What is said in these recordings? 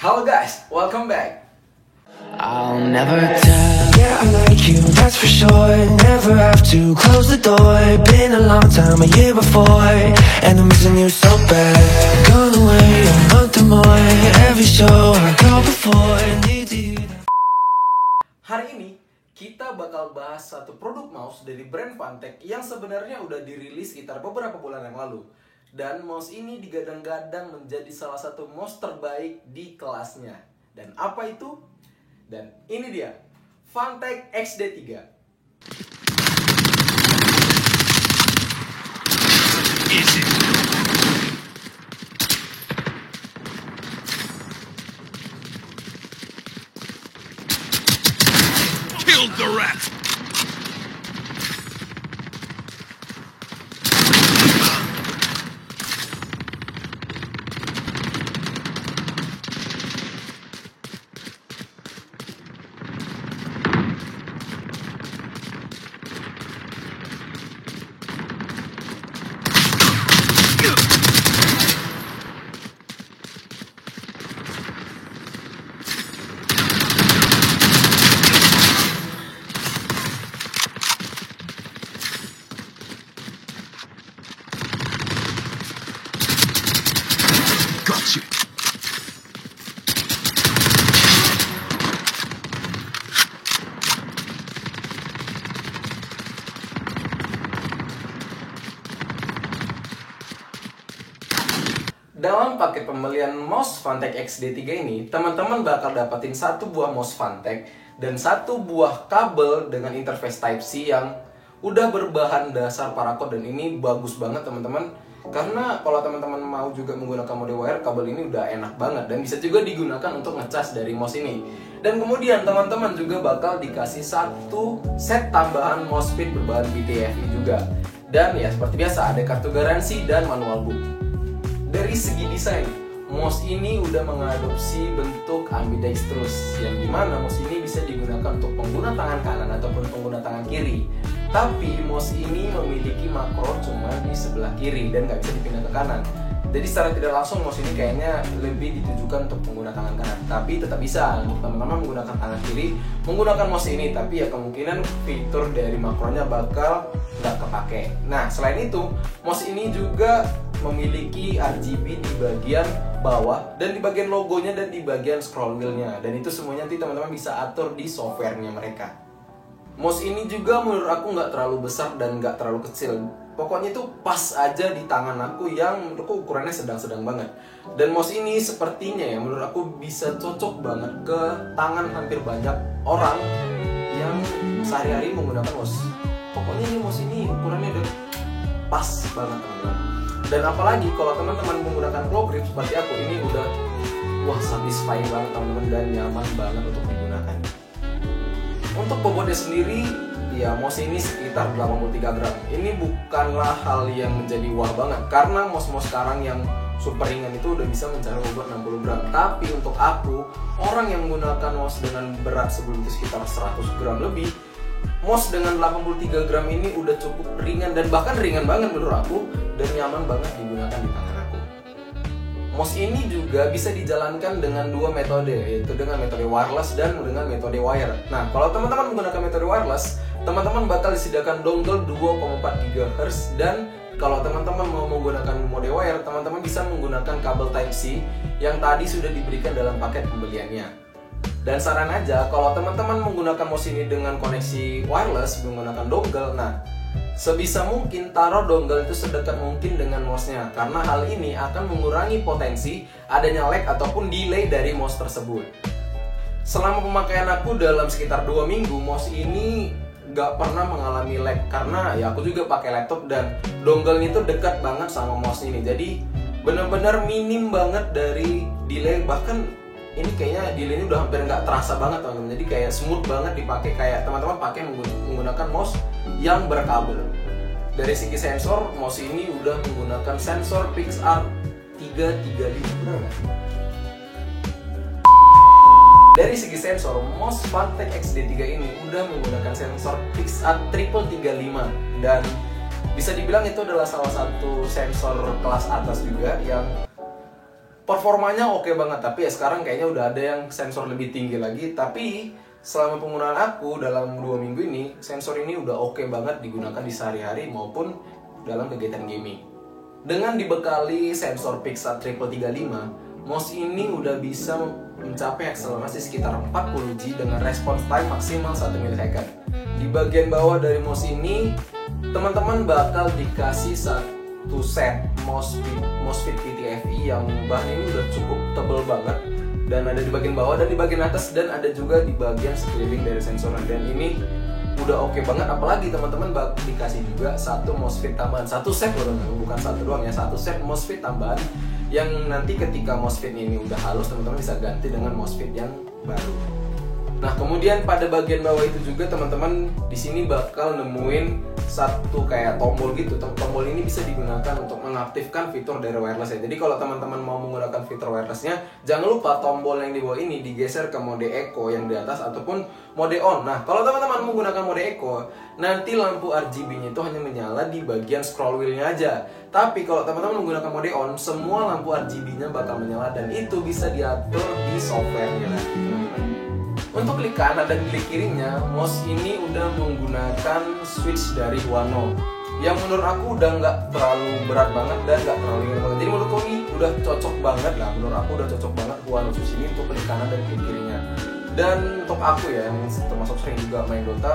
Halo guys, welcome back. I'll never tell. Yeah, I like you, that's for sure. Never have to close the door. Been a long time, a year before, and I'm missing you so bad. Gone away a month or more. Every show I go before, need you. Hari ini kita bakal bahas satu produk mouse dari brand Fantech yang sebenarnya udah dirilis sekitar beberapa bulan yang lalu. Dan mouse ini digadang-gadang menjadi salah satu mouse terbaik di kelasnya. Dan apa itu? Dan ini dia, Fantech XD3. Killed the rat! Got you. Dalam paket pembelian mouse Fantech XD3 ini, teman-teman bakal dapetin satu buah mouse Fantech dan satu buah kabel dengan interface Type-C yang udah berbahan dasar paracord, dan ini bagus banget teman-teman. Karena kalau teman-teman mau juga menggunakan mode wire, kabel ini udah enak banget dan bisa juga digunakan untuk ngecas dari mouse ini. Dan kemudian teman-teman juga bakal dikasih satu set tambahan mouse speed berbahan BTFE juga. Dan ya seperti biasa ada kartu garansi dan manual book. Dari segi desain, mouse ini udah mengadopsi bentuk ambidextrous, yang dimana mouse ini bisa digunakan untuk pengguna tangan kanan ataupun pengguna tangan kiri. Tapi mouse ini memiliki makro cuma di sebelah kiri dan nggak bisa dipindah ke kanan. Jadi secara tidak langsung mouse ini kayaknya lebih ditujukan untuk pengguna tangan kanan. Tapi tetap bisa untuk teman-teman menggunakan tangan kiri menggunakan mouse ini. Tapi ya kemungkinan fitur dari makronya bakal nggak kepake. Nah selain itu, mouse ini juga memiliki RGB di bagian bawah dan di bagian logonya dan di bagian scroll wheelnya. Dan itu semuanya nanti teman-teman bisa atur di softwarenya mereka. Mouse ini juga menurut aku nggak terlalu besar dan nggak terlalu kecil. Pokoknya itu pas aja di tangan aku yang menurutku ukurannya sedang-sedang banget. Dan mouse ini sepertinya ya menurut aku bisa cocok banget ke tangan hampir banyak orang yang sehari-hari menggunakan mouse. Pokoknya ini mouse ini ukurannya udah pas banget teman-teman. Dan apalagi kalau teman-teman menggunakan claw grip seperti aku, ini udah wah satisfying banget teman-teman dan nyaman banget untuk digunakan. Untuk bobotnya sendiri, ya mouse ini sekitar 83 gram. Ini bukanlah hal yang menjadi wah banget, karena mouse-mouse sekarang yang super ringan itu udah bisa mencapai bobot 60 gram. Tapi untuk aku, orang yang menggunakan mouse dengan berat sebelum itu sekitar 100 gram lebih, mouse dengan 83 gram ini udah cukup ringan dan bahkan ringan banget menurut aku dan nyaman banget digunakan di tangan aku. Mouse ini juga bisa dijalankan dengan dua metode, yaitu dengan metode wireless dan dengan metode wire. Nah, kalau teman-teman menggunakan metode wireless, teman-teman bakal disediakan dongle 2,4 GHz, dan kalau teman-teman mau menggunakan mode wire, teman-teman bisa menggunakan kabel Type-C yang tadi sudah diberikan dalam paket pembeliannya. Dan saran aja, kalau teman-teman menggunakan mouse ini dengan koneksi wireless, menggunakan dongle, nah sebisa mungkin taruh dongle itu sedekat mungkin dengan mouse-nya, karena hal ini akan mengurangi potensi adanya lag ataupun delay dari mouse tersebut. Selama pemakaian aku dalam sekitar 2 minggu, mouse ini gak pernah mengalami lag, karena ya aku juga pakai laptop dan dongle-nya itu dekat banget sama mouse ini. Jadi bener-bener minim banget dari delay, bahkan ini kayaknya delay-nya udah hampir nggak terasa banget teman-teman. Jadi kayak smooth banget dipakai, kayak teman-teman pakai menggunakan mouse yang berkabel. Dari segi sensor, mouse ini udah menggunakan sensor PixArt 335. Dari segi sensor, mouse Fantech XD3 ini udah menggunakan sensor PixArt 335 dan bisa dibilang itu adalah salah satu sensor kelas atas juga yang performanya oke banget, tapi ya sekarang kayaknya udah ada yang sensor lebih tinggi lagi. Tapi selama penggunaan aku dalam 2 minggu ini, sensor ini udah oke banget digunakan di sehari-hari maupun dalam kegiatan gaming. Dengan dibekali sensor Pixar 335, mouse ini udah bisa mencapai akselerasi sekitar 40G dengan response time maksimal 1 millisecond. Di bagian bawah dari mouse ini, teman-teman bakal dikasih satu set MOSFET PTFE yang bahan ini udah cukup tebal banget, dan ada di bagian bawah dan di bagian atas, dan ada juga di bagian sekeliling dari sensornya. Dan ini udah oke banget, apalagi teman-teman bakal dikasih juga satu MOSFET tambahan, satu set loh, bukan satu doang ya, satu set MOSFET tambahan yang nanti ketika MOSFET ini udah halus, teman-teman bisa ganti dengan MOSFET yang baru. Nah, kemudian pada bagian bawah itu juga teman-teman di sini bakal nemuin satu kayak tombol gitu. Tombol ini bisa digunakan untuk mengaktifkan fitur dari wireless ya. Jadi kalau teman-teman mau menggunakan fitur wirelessnya, jangan lupa tombol yang di bawah ini digeser ke mode eco yang di atas ataupun mode on. Nah, kalau teman-teman menggunakan mode eco, nanti lampu RGB-nya itu hanya menyala di bagian scroll wheel-nya aja. Tapi kalau teman-teman menggunakan mode on, semua lampu RGB-nya bakal menyala, dan itu bisa diatur di software-nya. Untuk klik kanan dan klik kirinya, mouse ini udah menggunakan switch dari Huano, yang menurut aku udah nggak terlalu berat banget dan nggak terlalu ringan banget. Jadi menurutku ini udah cocok banget lah. Menurut aku udah cocok banget Huano switch ini untuk klik kanan dan klik kirinya. Dan untuk aku ya, yang termasuk sering juga main Dota,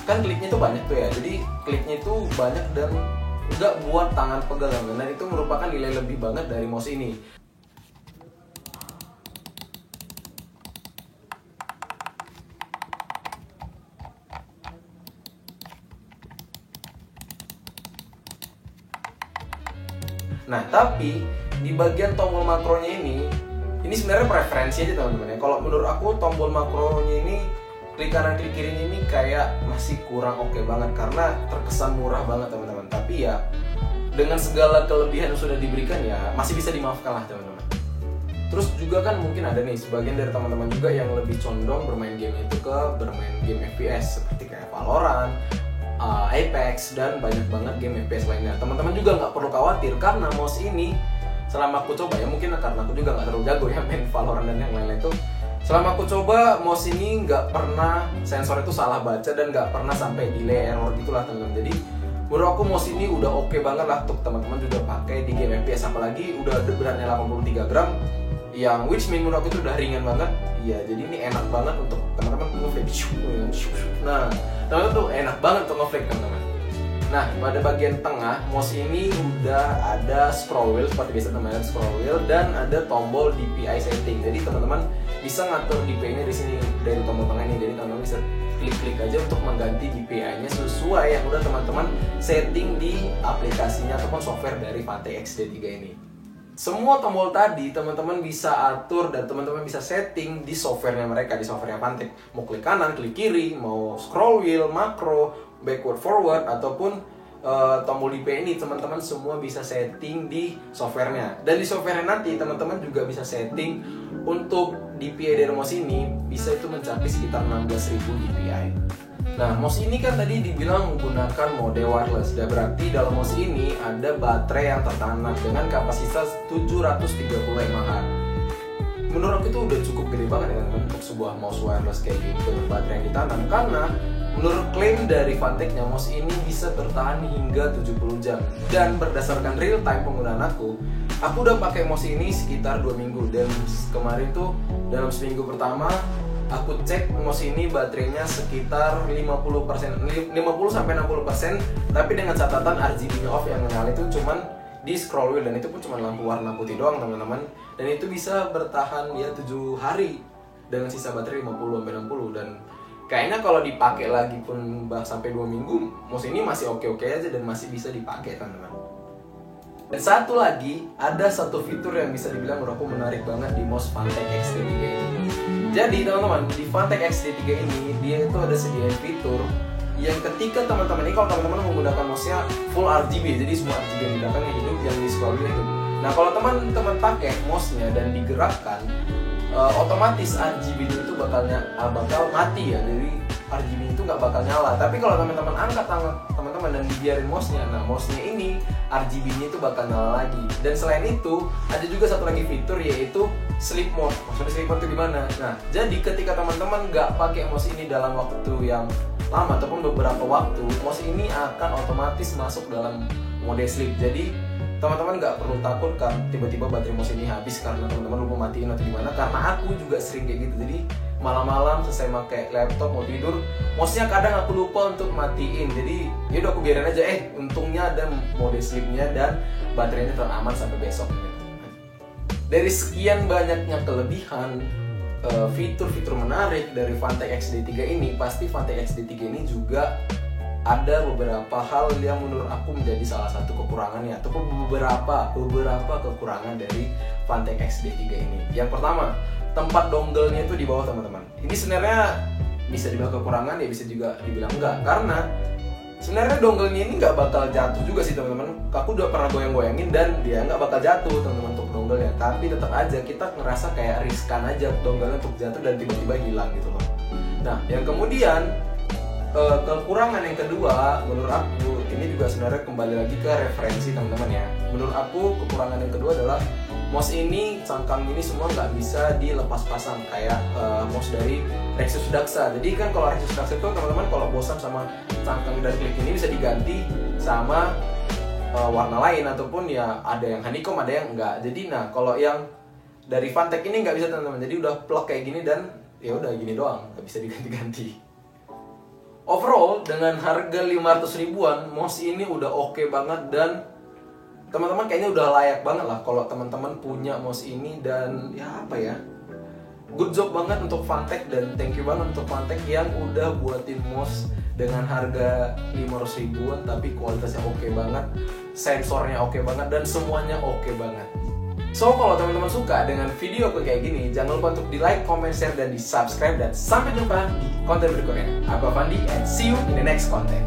kan kliknya tuh banyak tuh ya. Jadi kliknya itu banyak dan nggak buat tangan pegang, dan itu merupakan nilai lebih banget dari mouse ini. Nah, tapi di bagian tombol makronya ini sebenarnya preferensi aja teman-teman ya. Kalau menurut aku tombol makronya ini, klik kanan klik kirinya ini kayak masih kurang oke banget karena terkesan murah banget teman-teman. Tapi ya dengan segala kelebihan yang sudah diberikan ya masih bisa dimaafkan lah teman-teman. Terus juga kan mungkin ada nih sebagian dari teman-teman juga yang lebih condong bermain game itu ke bermain game FPS seperti kayak Valorant, Apex, dan banyak banget game FPS lainnya. Teman-teman juga nggak perlu khawatir karena mouse ini selama aku coba ya, mungkin karena aku juga nggak terlalu jago ya main Valorant dan yang lain-lain itu, selama aku coba mouse ini nggak pernah sensor itu salah baca dan nggak pernah sampai delay error gitulah teman-teman. Jadi menurut aku mouse ini udah oke banget lah untuk teman-teman juga pakai di game FPS, apalagi udah beratnya 83 gram yang which mean menurut aku itu udah ringan banget ya. Jadi ini enak banget untuk teman-teman ngeflick. Nah, teman-teman tuh enak banget untuk ngeflick teman-teman. Nah, pada bagian tengah mouse ini udah ada scroll wheel seperti biasa teman-teman, scroll wheel, dan ada tombol DPI setting. Jadi teman-teman bisa ngatur DPI-nya di sini dari tombol tengah ini. Jadi teman-teman bisa klik-klik aja untuk mengganti DPI-nya sesuai yang udah teman-teman setting di aplikasinya ataupun software dari Phantek XD3 ini. Semua tombol tadi teman-teman bisa atur dan teman-teman bisa setting di softwarenya mereka, di softwarenya Phantek. Mau klik kanan, klik kiri, mau scroll wheel, makro, backward forward, ataupun tombol DPI ini teman-teman semua bisa setting di softwarenya. Dan di softwarenya nanti teman-teman juga bisa setting untuk DPI dari mouse ini bisa itu mencapai sekitar 16.000 DPI. Nah, mouse ini kan tadi dibilang menggunakan mode wireless. Dan berarti dalam mouse ini ada baterai yang tertanam dengan kapasitas 730 mAh. Menurut aku itu udah cukup gede banget ya teman-teman untuk sebuah mouse wireless kayak gitu dengan baterai yang ditanam, karena menurut klaim dari Phanteknya mouse ini bisa bertahan hingga 70 jam. Dan berdasarkan real time penggunaan aku udah pakai mouse ini sekitar 2 minggu. Dan kemarin tuh dalam seminggu pertama aku cek mouse ini baterainya sekitar 50-60%, tapi dengan catatan RGB-nya off, yang menyala itu cuman di scroll wheel, dan itu pun cuma lampu warna putih doang teman-teman. Dan itu bisa bertahan ya 7 hari dengan sisa baterai 50-60, dan kayaknya kalau dipakai lagi pun sampai 2 minggu, mouse ini masih oke-oke aja dan masih bisa dipakai teman-teman. Dan satu lagi, ada satu fitur yang bisa dibilang menurut aku menarik banget di mouse Phantek XD3 ini. Jadi teman-teman, di Phantek XD3 ini dia itu ada sediain fitur yang ketika teman-teman ini, kalau teman-teman menggunakan mouse-nya full RGB, jadi semua RGB yang di belakangnya hidup, yang di scroll-nya hidup. Nah, kalau teman-teman pakai mouse-nya dan digerakkan, otomatis RGB itu bakal mati ya. Jadi RGB itu nggak bakal nyala. Tapi kalau teman-teman angkat tangan teman-teman dan dibiarin mouse-nya, nah mouse-nya ini RGB-nya itu bakal nyala lagi. Dan selain itu ada juga satu lagi fitur, yaitu sleep mode. Maksudnya sleep mode itu gimana? Nah, jadi ketika teman-teman nggak pakai mouse ini dalam waktu yang lama ataupun beberapa waktu, mouse ini akan otomatis masuk dalam mode sleep. Jadi teman-teman nggak perlu takut kan tiba-tiba baterai mouse ini habis karena teman-teman lupa matiin atau gimana. Karena aku juga sering kayak gitu. Jadi malam-malam selesai pakai laptop mau tidur, mouse-nya kadang aku lupa untuk matiin. Jadi ya udah aku biarin aja. Untungnya ada mode sleep-nya dan baterainya tetap aman sampai besok. Dari sekian banyaknya kelebihan, fitur-fitur menarik dari Funtech XD3 ini, pasti Funtech XD3 ini juga ada beberapa hal yang menurut aku menjadi salah satu kekurangannya ataupun beberapa kekurangan dari Funtech XD3 ini. Yang pertama, tempat dongle-nya itu di bawah, teman-teman. Ini sebenarnya bisa dibilang kekurangan, ya bisa juga dibilang enggak, karena sebenarnya dongle-nya ini nggak bakal jatuh juga sih, teman-teman. Aku udah pernah goyang-goyangin dan dia nggak bakal jatuh, teman-teman, untuk dongle-nya. Tapi tetap aja kita ngerasa kayak riskan aja dongle-nya untuk jatuh dan tiba-tiba hilang gitu loh. Nah, yang kemudian kekurangan yang kedua menurut aku, ini juga sebenarnya kembali lagi ke referensi teman-teman ya. Menurut aku kekurangan yang kedua adalah mouse ini, cangkang ini semua nggak bisa dilepas pasang kayak mouse dari Rexus Daxa. Jadi kan kalau Rexus Daxa itu teman-teman kalau bosan sama cangkang dan klik ini bisa diganti sama warna lain, ataupun ya ada yang honeycomb, ada yang enggak. Jadi nah kalau yang dari Funtech ini nggak bisa, teman-teman. Jadi udah plug kayak gini dan ya udah gini doang, nggak bisa diganti-ganti. Overall dengan harga 500 ribuan, mouse ini udah oke banget dan teman-teman kayaknya udah layak banget lah kalau teman-teman punya mouse ini. Dan ya apa ya, good job banget untuk Funtech, dan thank you banget untuk Funtech yang udah buatin mouse dengan harga 500 ribuan tapi kualitasnya oke banget, sensornya oke banget, dan semuanya oke banget. So kalau teman-teman suka dengan video aku kayak gini, jangan lupa untuk di like, comment, share, dan di subscribe. Dan sampai jumpa di konten berikutnya. Aku Avandi and see you in the next content.